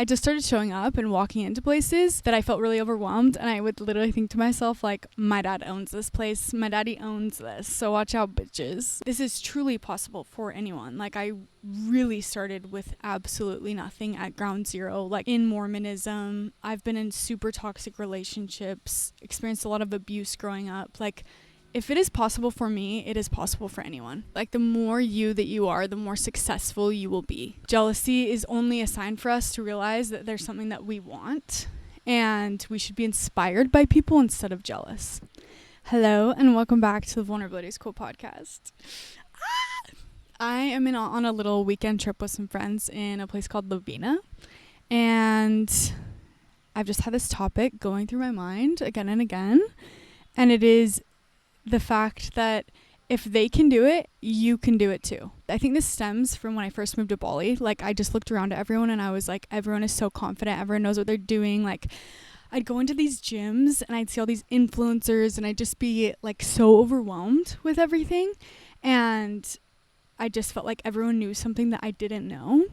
I just started showing up and walking into places that I felt really overwhelmed, and I would literally think to myself, like, my dad owns this place, my daddy owns this, so watch out, bitches. This is truly possible for anyone. Like, I really started with absolutely nothing at ground zero. Like, in Mormonism, I've been in super toxic relationships, experienced a lot of abuse growing up. Like, if it is possible for me, it is possible for anyone. Like, the more you that you are, the more successful you will be. Jealousy is only a sign for us to realize that there's something that we want, and we should be inspired by people instead of jealous. Hello, and welcome back to the Vulnerability School podcast. I am on a little weekend trip with some friends in a place called Lavina, and I've just had this topic going through my mind again and again, and it is the fact that if they can do it, you can do it too. I think this stems from when I first moved to Bali. Like, I just looked around at everyone and I was like, everyone is so confident, everyone knows what they're doing. Like, I'd go into these gyms and I'd see all these influencers and I'd just be like so overwhelmed with everything, and I just felt like everyone knew something that I didn't know.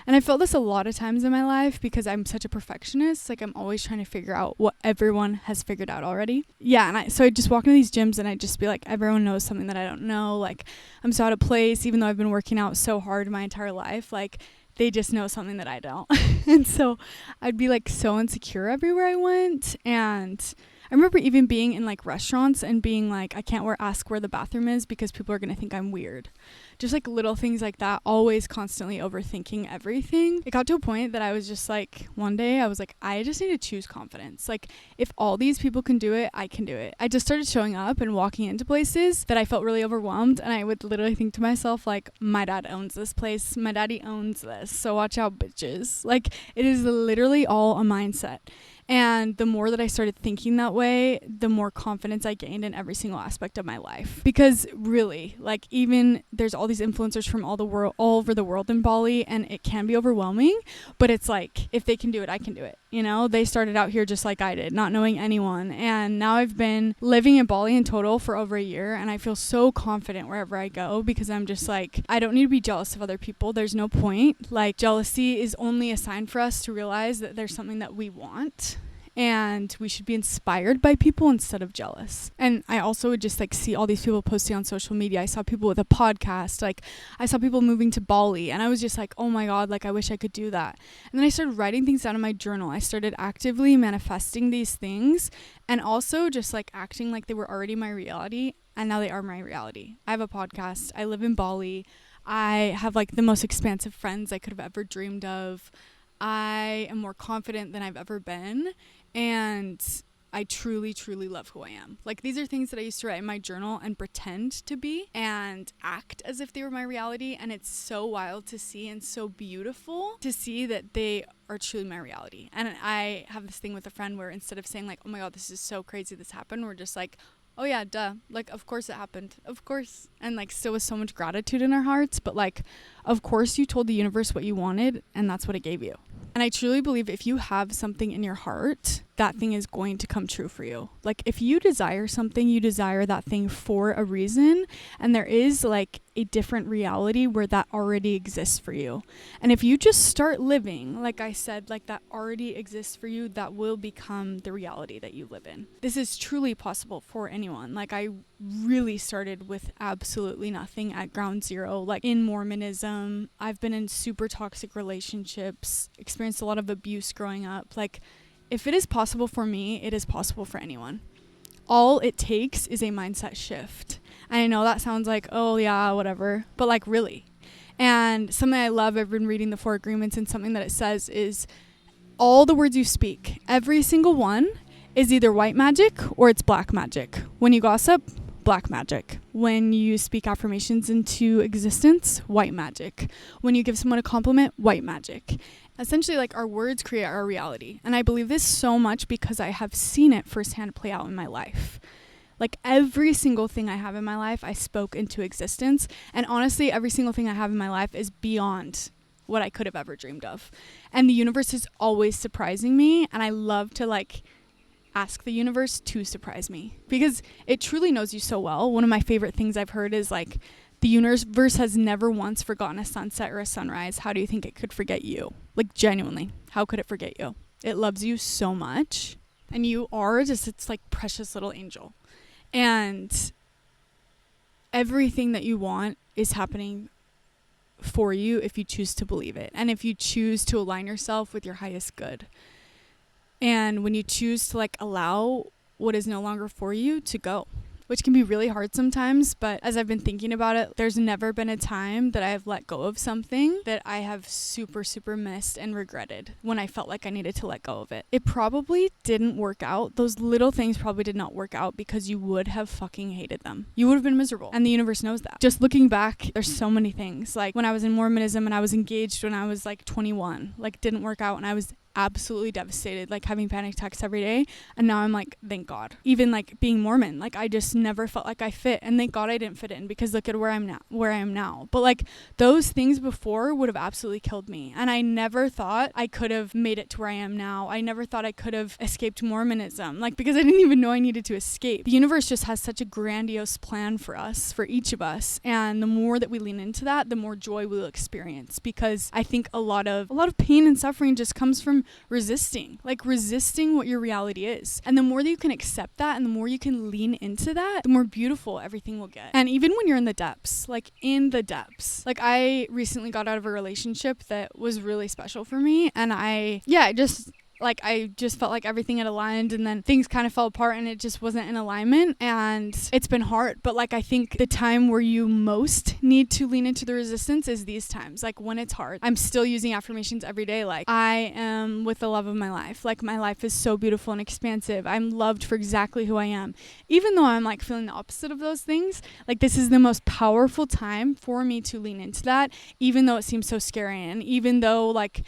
And I felt this a lot of times in my life because I'm such a perfectionist. Like, I'm always trying to figure out what everyone has figured out already. Yeah, and so I'd just walk into these gyms and I'd just be like, everyone knows something that I don't know. Like, I'm so out of place, even though I've been working out so hard my entire life. Like, they just know something that I don't. And so I'd be like so insecure everywhere I went. And I remember even being in like restaurants and being like, I can't ask where the bathroom is because people are going to think I'm weird. Just like little things like that, always constantly overthinking everything. It got to a point that I was just like, one day I was like, I just need to choose confidence. Like, if all these people can do it, I can do it. I just started showing up and walking into places that I felt really overwhelmed, and I would literally think to myself, like, my dad owns this place, my daddy owns this, so watch out, bitches. Like, it is literally all a mindset. And the more that I started thinking that way, the more confidence I gained in every single aspect of my life. Because really, like, even there's all these influencers from all over the world in Bali, and it can be overwhelming, but it's like, if they can do it, I can do it. You know, they started out here just like I did, not knowing anyone. And now I've been living in Bali in total for over a year, and I feel so confident wherever I go because I'm just like, I don't need to be jealous of other people. There's no point. Like, jealousy is only a sign for us to realize that there's something that we want, and we should be inspired by people instead of jealous. And I also would just like see all these people posting on social media. I saw people with a podcast, like I saw people moving to Bali, and I was just like, oh my God, like I wish I could do that. And then I started writing things down in my journal. I started actively manifesting these things, and also just like acting like they were already my reality, and now they are my reality. I have a podcast. I live in Bali. I have like the most expansive friends I could have ever dreamed of. I am more confident than I've ever been, and I truly, truly love who I am. Like, these are things that I used to write in my journal and pretend to be and act as if they were my reality, and it's so wild to see and so beautiful to see that they are truly my reality. And I have this thing with a friend where instead of saying like, oh my God, this is so crazy this happened, we're just like, oh yeah, duh. Like, of course it happened. Of course. And like, still with so much gratitude in our hearts, but like, of course you told the universe what you wanted, and that's what it gave you. And I truly believe if you have something in your heart, that thing is going to come true for you. Like, if you desire something, you desire that thing for a reason, and there is like a different reality where that already exists for you. And if you just start living, like I said, like that already exists for you, that will become the reality that you live in. This is truly possible for anyone. Like, I really started with absolutely nothing at ground zero. Like, in Mormonism, I've been in super toxic relationships, experienced a lot of abuse growing up. Like, if it is possible for me, it is possible for anyone. All it takes is a mindset shift. And I know that sounds like, oh yeah, whatever, but like, really. And something I love, I've been reading the 4 Agreements, and something that it says is all the words you speak, every single one is either white magic or it's black magic. When you gossip, black magic. When you speak affirmations into existence, white magic. When you give someone a compliment, white magic. Essentially, like, our words create our reality. And I believe this so much because I have seen it firsthand play out in my life. Like, every single thing I have in my life, I spoke into existence. And honestly, every single thing I have in my life is beyond what I could have ever dreamed of. And the universe is always surprising me. And I love to like ask the universe to surprise me because it truly knows you so well. One of my favorite things I've heard is like, the universe has never once forgotten a sunset or a sunrise. How do you think it could forget you? Like, genuinely, how could it forget you? It loves you so much. And you are just its like precious little angel. And everything that you want is happening for you if you choose to believe it. And if you choose to align yourself with your highest good. And when you choose to like allow what is no longer for you to go, which can be really hard sometimes. But as I've been thinking about it, there's never been a time that I have let go of something that I have super, super missed and regretted when I felt like I needed to let go of it. It probably didn't work out. Those little things probably did not work out because you would have fucking hated them. You would have been miserable. And the universe knows that. Just looking back, there's so many things. Like when I was in Mormonism and I was engaged when I was like 21, like didn't work out, and I was absolutely devastated, like having panic attacks every day. And now I'm like, thank God. Even like being Mormon, like I just never felt like I fit, and thank God I didn't fit in, because look at where I am now. But like those things before would have absolutely killed me, and I never thought I could have made it to where I am now. I never thought I could have escaped Mormonism, like because I didn't even know I needed to escape. The universe just has such a grandiose plan for us, for each of us, and the more that we lean into that, the more joy we'll experience, because I think a lot of pain and suffering just comes from resisting what your reality is. And the more that you can accept that, and the more you can lean into that, the more beautiful everything will get. And even when you're in the depths, like I recently got out of a relationship that was really special for me, and I just felt like everything had aligned, and then things kind of fell apart and it just wasn't in alignment, and it's been hard. But like I think the time where you most need to lean into the resistance is these times, like when it's hard. I'm still using affirmations every day, like I am with the love of my life, like my life is so beautiful and expansive, I'm loved for exactly who I am. Even though I'm like feeling the opposite of those things, like this is the most powerful time for me to lean into that, even though it seems so scary, and even though like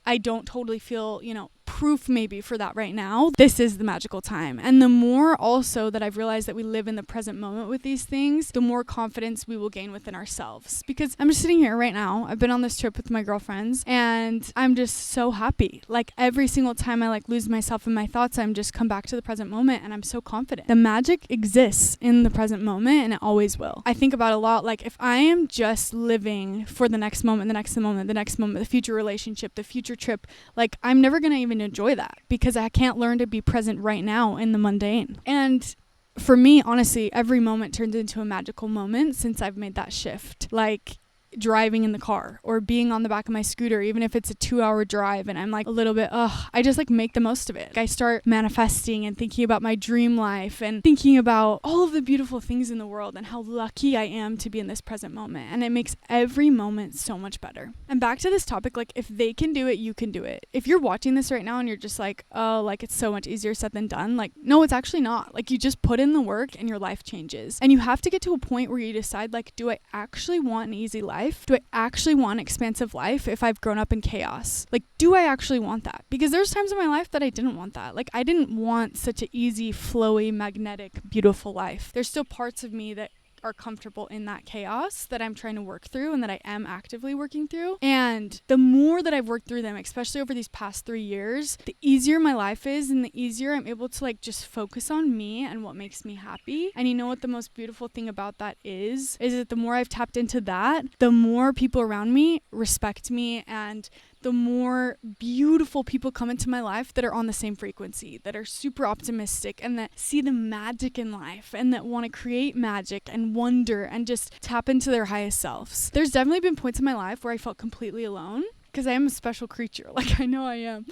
I don't totally feel, proof maybe for that right now, this is the magical time. And the more also that I've realized that we live in the present moment with these things, the more confidence we will gain within ourselves. Because I'm just sitting here right now, I've been on this trip with my girlfriends, and I'm just so happy. Like every single time I like lose myself in my thoughts, I'm just come back to the present moment, and I'm so confident. The magic exists in the present moment, and it always will. I think about a lot, like if I am just living for the next moment, the future relationship, the future trip, like I'm never going to even enjoy that, because I can't learn to be present right now in the mundane. And for me, honestly, every moment turns into a magical moment since I've made that shift. Like driving in the car or being on the back of my scooter, even if it's a 2-hour drive and I'm like a little bit, I just like make the most of it. Like I start manifesting and thinking about my dream life and thinking about all of the beautiful things in the world and how lucky I am to be in this present moment. And it makes every moment so much better. And back to this topic, like if they can do it, you can do it. If you're watching this right now and you're just like, oh, like it's so much easier said than done, like no, it's actually not. Like you just put in the work and your life changes. And you have to get to a point where you decide, like, do I actually want an easy life? Do I actually want an expansive life if I've grown up in chaos? Like, do I actually want that? Because there's times in my life that I didn't want that. Like, I didn't want such an easy, flowy, magnetic, beautiful life. There's still parts of me that are comfortable in that chaos that I'm trying to work through and that I am actively working through. And the more that I've worked through them, especially over these past 3 years, the easier my life is and the easier I'm able to like just focus on me and what makes me happy. And you know what the most beautiful thing about that is that the more I've tapped into that, the more people around me respect me, and the more beautiful people come into my life that are on the same frequency, that are super optimistic and that see the magic in life and that want to create magic and wonder and just tap into their highest selves. There's definitely been points in my life where I felt completely alone, because I am a special creature. Like I know I am.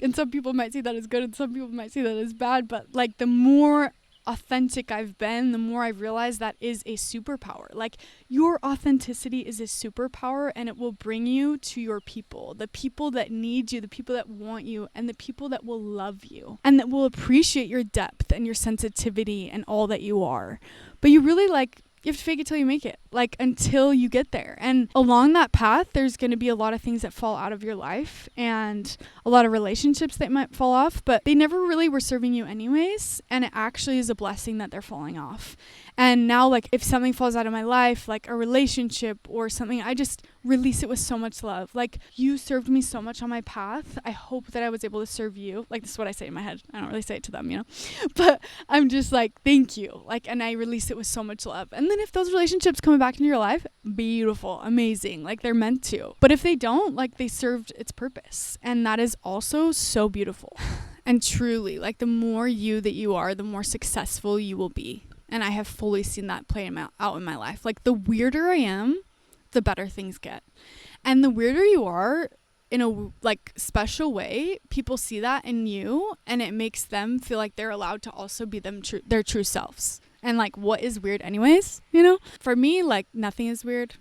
And some people might see that as good and some people might see that as bad, but like the more authentic I've been, the more I've realized that is a superpower. Like your authenticity is a superpower, and it will bring you to your people, the people that need you, the people that want you, and the people that will love you and that will appreciate your depth and your sensitivity and all that you are. But you really you have to fake it till you make it, like until you get there. And along that path, there's going to be a lot of things that fall out of your life and a lot of relationships that might fall off, but they never really were serving you anyways. And it actually is a blessing that they're falling off. And now, like, if something falls out of my life, like a relationship or something, I just release it with so much love. Like, you served me so much on my path. I hope that I was able to serve you. Like, this is what I say in my head. I don't really say it to them, you know, but I'm just like, thank you. Like, and I release it with so much love. And then if those relationships come back into your life, beautiful, amazing. Like, they're meant to. But if they don't, like, they served its purpose. And that is also so beautiful. And truly, like, the more you that you are, the more successful you will be. And I have fully seen that play out in my life. Like, the weirder I am, the better things get. And the weirder you are in a, like, special way, people see that in you, and it makes them feel like they're allowed to also be their true selves. And, like, what is weird anyways, you know? For me, like, nothing is weird.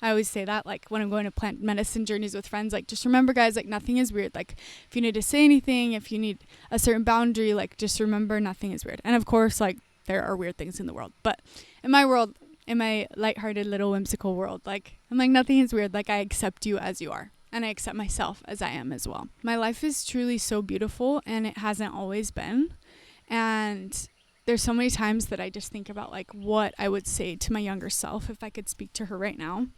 I always say that, like, when I'm going to plant medicine journeys with friends, like, just remember, guys, like, nothing is weird. Like, if you need to say anything, if you need a certain boundary, like, just remember nothing is weird. And of course, like, there are weird things in the world. But in my world, in my lighthearted little whimsical world, like, I'm like, nothing is weird. Like, I accept you as you are. And I accept myself as I am as well. My life is truly so beautiful, and it hasn't always been. And there's so many times that I just think about, like, what I would say to my younger self if I could speak to her right now.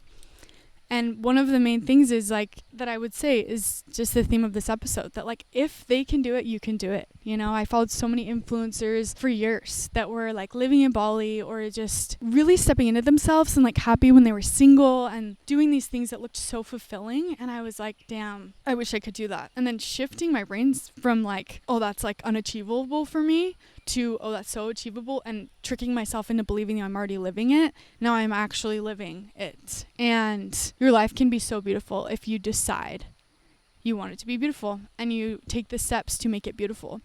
And one of the main things is, like, that I would say is just the theme of this episode, that, like, if they can do it, you can do it. You know, I followed so many influencers for years that were, like, living in Bali or just really stepping into themselves and, like, happy when they were single and doing these things that looked so fulfilling. And I was like, damn, I wish I could do that. And then shifting my brains from, like, oh, that's, like, unachievable for me, to, oh, that's so achievable, and tricking myself into believing that I'm already living it. Now I'm actually living it. And your life can be so beautiful if you decide you want it to be beautiful and you take the steps to make it beautiful.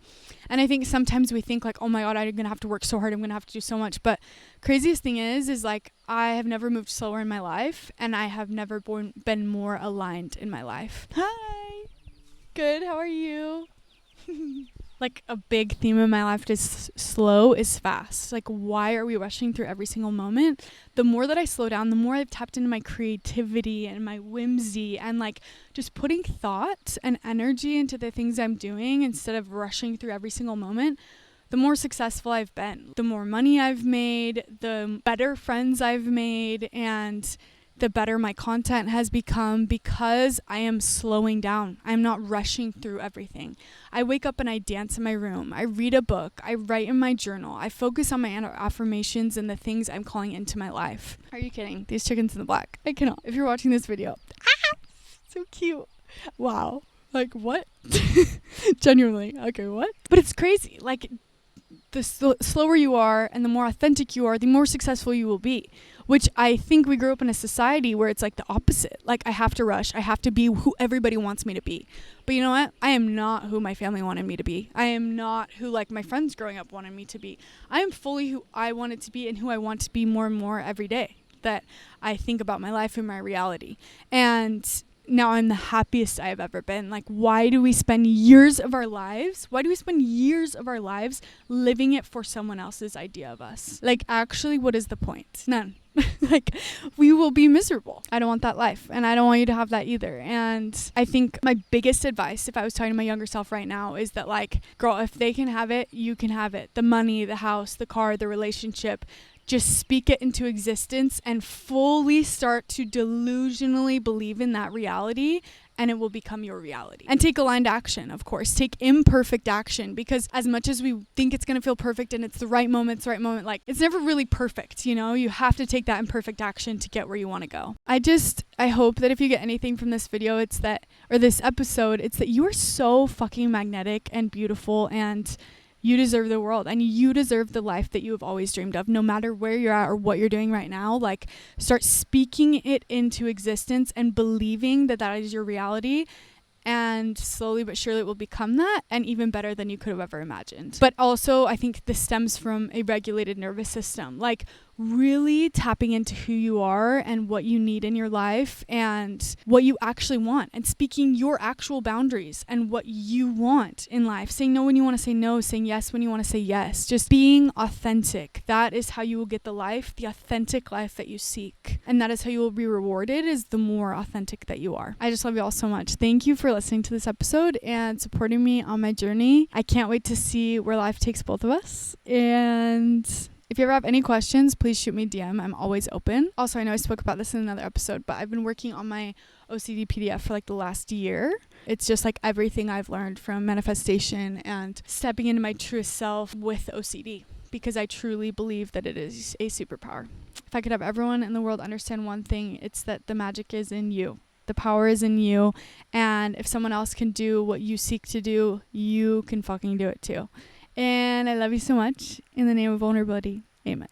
And I think sometimes we think, like, oh my God, I'm going to have to work so hard. I'm going to have to do so much. But craziest thing is like, I have never moved slower in my life, and I have never been more aligned in my life. Hi. Good. How are you? Like, a big theme in my life is slow is fast. Like, why are we rushing through every single moment? The more that I slow down, the more I've tapped into my creativity and my whimsy and, like, just putting thought and energy into the things I'm doing instead of rushing through every single moment, the more successful I've been. The more money I've made, the better friends I've made, and the better my content has become because I am slowing down. I'm not rushing through everything. I wake up and I dance in my room. I read a book. I write in my journal. I focus on my affirmations and the things I'm calling into my life. Are you kidding? These chickens in the black. I cannot. If you're watching this video. So cute. Wow. Like, what? Genuinely. Okay, what? But it's crazy. Like, the slower you are and the more authentic you are, the more successful you will be. Which I think we grew up in a society where it's like the opposite. Like, I have to rush. I have to be who everybody wants me to be. But you know what? I am not who my family wanted me to be. I am not who, like, my friends growing up wanted me to be. I am fully who I wanted to be and who I want to be more and more every day that I think about my life and my reality. And now I'm the happiest I have ever been. Like, why do we spend years of our lives? Why do we spend years of our lives living it for someone else's idea of us? Like, actually, what is the point? None. Like, we will be miserable. I don't want that life, and I don't want you to have that either. And I think my biggest advice, if I was talking to my younger self right now, is that, like, girl, if they can have it, you can have it. The money, the house, the car, the relationship. Just speak it into existence and fully start to delusionally believe in that reality, and it will become your reality. And take aligned action, of course. Take imperfect action, because as much as we think it's going to feel perfect and it's the right moment, like, it's never really perfect, you know? You have to take that imperfect action to get where you want to go. I hope that if you get anything from this video, or this episode, it's that you are so fucking magnetic and beautiful, and you deserve the world, and you deserve the life that you have always dreamed of, no matter where you're at or what you're doing right now. Like, start speaking it into existence and believing that that is your reality, and slowly but surely it will become that, and even better than you could have ever imagined. But also, I think this stems from a regulated nervous system. Like, really tapping into who you are and what you need in your life and what you actually want, and speaking your actual boundaries and what you want in life. Saying no when you want to say no, saying yes when you want to say yes. Just being authentic. That is how you will get the authentic life that you seek. And that is how you will be rewarded, is the more authentic that you are. I just love you all so much. Thank you for listening to this episode and supporting me on my journey. I can't wait to see where life takes both of us. And If you ever have any questions, please shoot me a DM. I'm always open. Also, I know I spoke about this in another episode, but I've been working on my OCD PDF for like the last year. It's just like everything I've learned from manifestation and stepping into my truest self with OCD, because I truly believe that it is a superpower. If I could have everyone in the world understand one thing, it's that the magic is in you. The power is in you. And if someone else can do what you seek to do, you can fucking do it too. And I love you so much. In the name of vulnerability, amen.